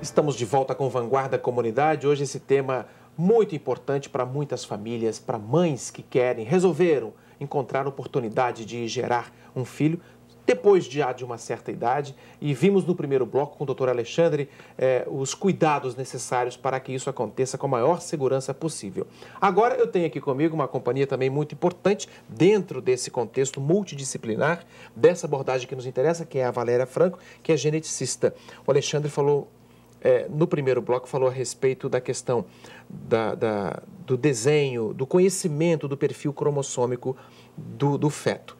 Estamos de volta com Vanguarda Comunidade. Hoje esse tema muito importante para muitas famílias, para mães que resolveram encontrar a oportunidade de gerar um filho depois já de uma certa idade. E vimos no primeiro bloco com o Dr. Alexandre os cuidados necessários para que isso aconteça com a maior segurança possível. Agora eu tenho aqui comigo uma companhia também muito importante dentro desse contexto multidisciplinar, dessa abordagem que nos interessa, que é a Valéria Franco, que é geneticista. O Alexandre falou, no primeiro bloco, falou a respeito da questão do desenho, do conhecimento do perfil cromossômico do feto.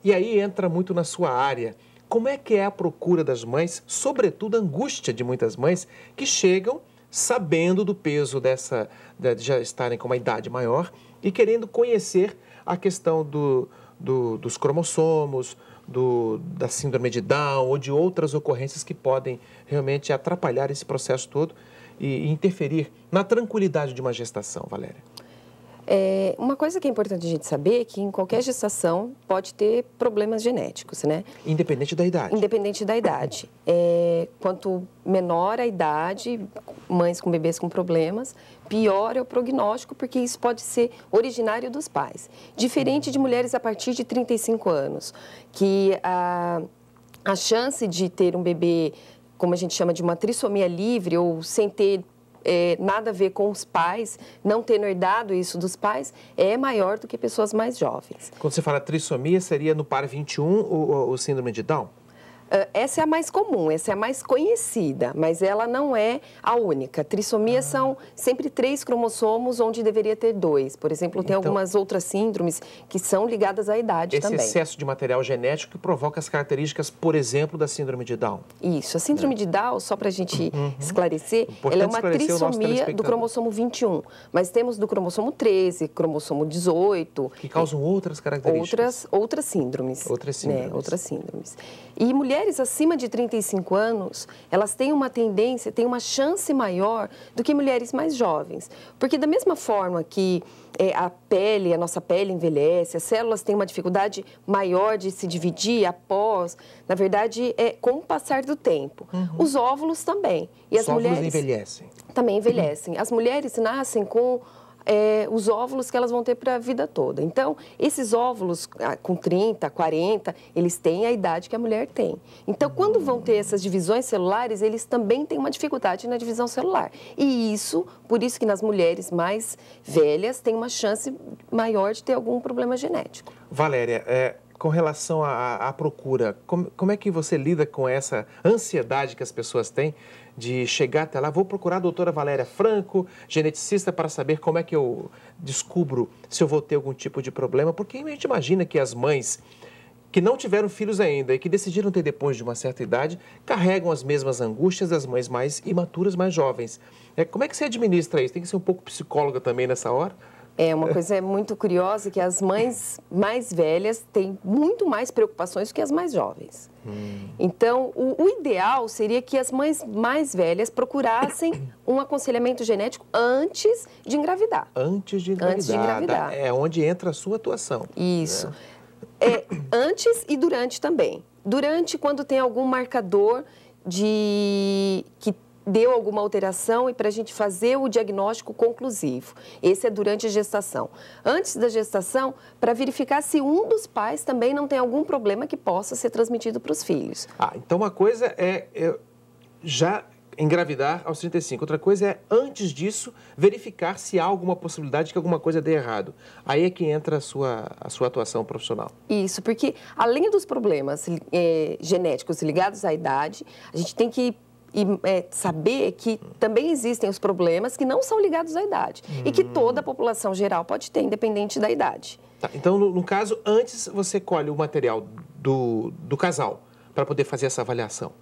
E aí entra muito na sua área. Como é que é a procura das mães, sobretudo a angústia de muitas mães que chegam sabendo do peso de já estarem com uma idade maior e querendo conhecer a questão dos cromossomos, da síndrome de Down ou de outras ocorrências que podem realmente atrapalhar esse processo todo e interferir na tranquilidade de uma gestação, Valéria? Uma coisa que é importante a gente saber é que em qualquer gestação pode ter problemas genéticos, né? Independente da idade. Independente da idade. Quanto menor a idade, mães com bebês com problemas, pior é o prognóstico, porque isso pode ser originário dos pais. Diferente de mulheres a partir de 35 anos, que a chance de ter um bebê, como a gente chama de uma trissomia livre, ou sem ter nada a ver com os pais, não tendo herdado isso dos pais, é maior do que pessoas mais jovens. Quando você fala trissomia, seria no par 21 o síndrome de Down? Essa é a mais comum, essa é a mais conhecida, mas ela não é a única. Trissomia são sempre 3 cromossomos, onde deveria ter 2. Por exemplo, tem algumas outras síndromes que são ligadas à idade também. Esse excesso de material genético que provoca as características, por exemplo, da síndrome de Down. Isso. A síndrome de Down, só para a gente esclarecer, ela é uma trissomia do cromossomo 21. Mas temos do cromossomo 13, cromossomo 18. Que causam outras características. Outras síndromes. Outras síndromes. Né? Outras síndromes. E mulheres acima de 35 anos, elas têm uma tendência, têm uma chance maior do que mulheres mais jovens. Porque da mesma forma que a nossa pele envelhece, as células têm uma dificuldade maior de se dividir após, na verdade, com o passar do tempo. Os óvulos também. E as mulheres envelhecem. Também envelhecem. As mulheres nascem com os óvulos que elas vão ter para a vida toda. Então, esses óvulos com 30, 40, eles têm a idade que a mulher tem. Então, quando vão ter essas divisões celulares, eles também têm uma dificuldade na divisão celular. E por isso que nas mulheres mais velhas tem uma chance maior de ter algum problema genético. Valéria, com relação à procura, como é que você lida com essa ansiedade que as pessoas têm de chegar até lá? Vou procurar a doutora Valéria Franco, geneticista, para saber como é que eu descubro se eu vou ter algum tipo de problema, porque a gente imagina que as mães que não tiveram filhos ainda e que decidiram ter depois de uma certa idade, carregam as mesmas angústias das mães mais imaturas, mais jovens. Como é que você administra isso? Tem que ser um pouco psicóloga também nessa hora? Uma coisa muito curiosa que as mães mais velhas têm muito mais preocupações do que as mais jovens. Então, o ideal seria que as mães mais velhas procurassem um aconselhamento genético antes de engravidar. Antes de engravidar. É onde entra a sua atuação. Isso. Né? Antes e durante também. Durante, quando tem algum marcador que deu alguma alteração e para a gente fazer o diagnóstico conclusivo. Esse é durante a gestação. Antes da gestação, para verificar se um dos pais também não tem algum problema que possa ser transmitido para os filhos. Então uma coisa é já engravidar aos 35. Outra coisa é, antes disso, verificar se há alguma possibilidade que alguma coisa dê errado. Aí é que entra a sua atuação profissional. Isso, porque além dos problemas genéticos ligados à idade, a gente tem que saber que também existem os problemas que não são ligados à idade e que toda a população geral pode ter, independente da idade. Então, no caso, antes você colhe o material do casal para poder fazer essa avaliação.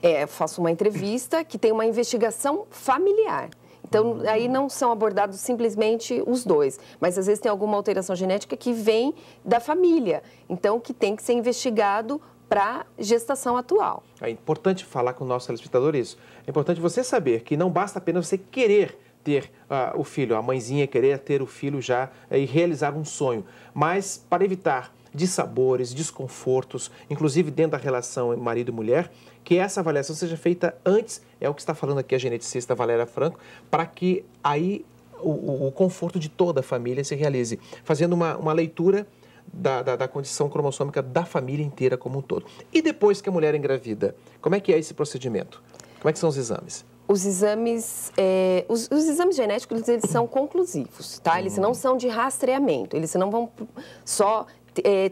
Eu faço uma entrevista que tem uma investigação familiar. Então, aí não são abordados simplesmente os dois, mas às vezes tem alguma alteração genética que vem da família, então que tem que ser investigado para gestação atual. É importante falar com o nosso telespectador isso. É importante você saber que não basta apenas você querer ter o filho, a mãezinha querer ter o filho já e realizar um sonho. Mas para evitar dissabores, desconfortos, inclusive dentro da relação marido e mulher, que essa avaliação seja feita antes, é o que está falando aqui a geneticista Valéria Franco, para que aí o conforto de toda a família se realize, fazendo uma leitura da condição cromossômica da família inteira como um todo. E depois que a mulher engravida, como é que é esse procedimento? Como é que são os exames? Os exames, os exames genéticos, eles são conclusivos, tá? Eles não são de rastreamento, eles não vão só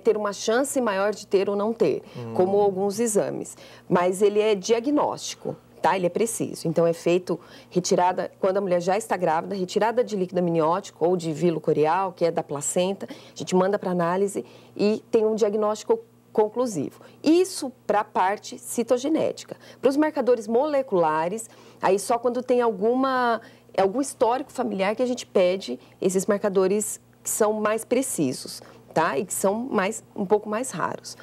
ter uma chance maior de ter ou não ter, como alguns exames. Mas ele é diagnóstico, tá? Ele é preciso. Então, é feito retirada, quando a mulher já está grávida, retirada de líquido amniótico ou de vilo corial, que é da placenta, a gente manda para análise e tem um diagnóstico conclusivo. Isso para a parte citogenética. Para os marcadores moleculares, aí só quando tem algum histórico familiar que a gente pede esses marcadores que são mais precisos, tá? E que são um pouco mais raros.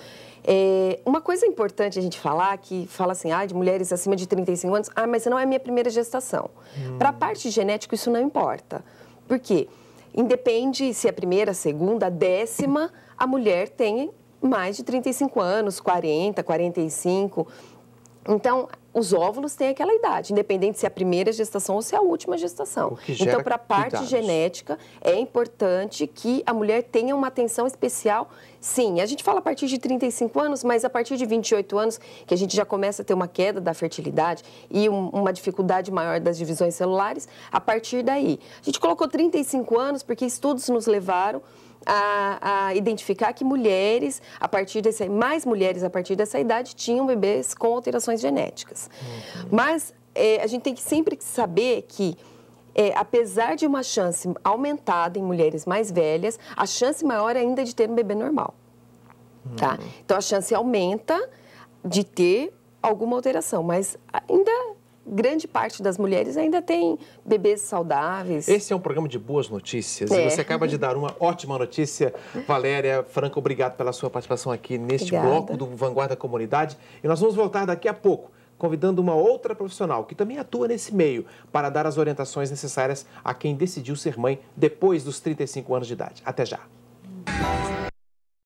Uma coisa importante a gente falar, que fala assim, de mulheres acima de 35 anos, mas não é a minha primeira gestação. Para a parte genética, isso não importa. Por quê? Independe se é a primeira, a segunda, a 10ª, a mulher tem mais de 35 anos, 40, 45. Então, os óvulos têm aquela idade, independente se é a primeira gestação ou se é a última gestação. Então, para a parte genética, é importante que a mulher tenha uma atenção especial. Sim, a gente fala a partir de 35 anos, mas a partir de 28 anos, que a gente já começa a ter uma queda da fertilidade e uma dificuldade maior das divisões celulares, a partir daí. A gente colocou 35 anos porque estudos nos levaram a identificar que mulheres, mais mulheres a partir dessa idade, tinham bebês com alterações genéticas. Mas a gente tem que sempre saber que, apesar de uma chance aumentada em mulheres mais velhas, a chance maior ainda é de ter um bebê normal. Tá? Então, a chance aumenta de ter alguma alteração, mas ainda grande parte das mulheres ainda tem bebês saudáveis. Esse é um programa de boas notícias e você acaba de dar uma ótima notícia. Valéria Franco, obrigado pela sua participação aqui neste bloco do Vanguarda Comunidade. E nós vamos voltar daqui a pouco, convidando uma outra profissional que também atua nesse meio para dar as orientações necessárias a quem decidiu ser mãe depois dos 35 anos de idade. Até já!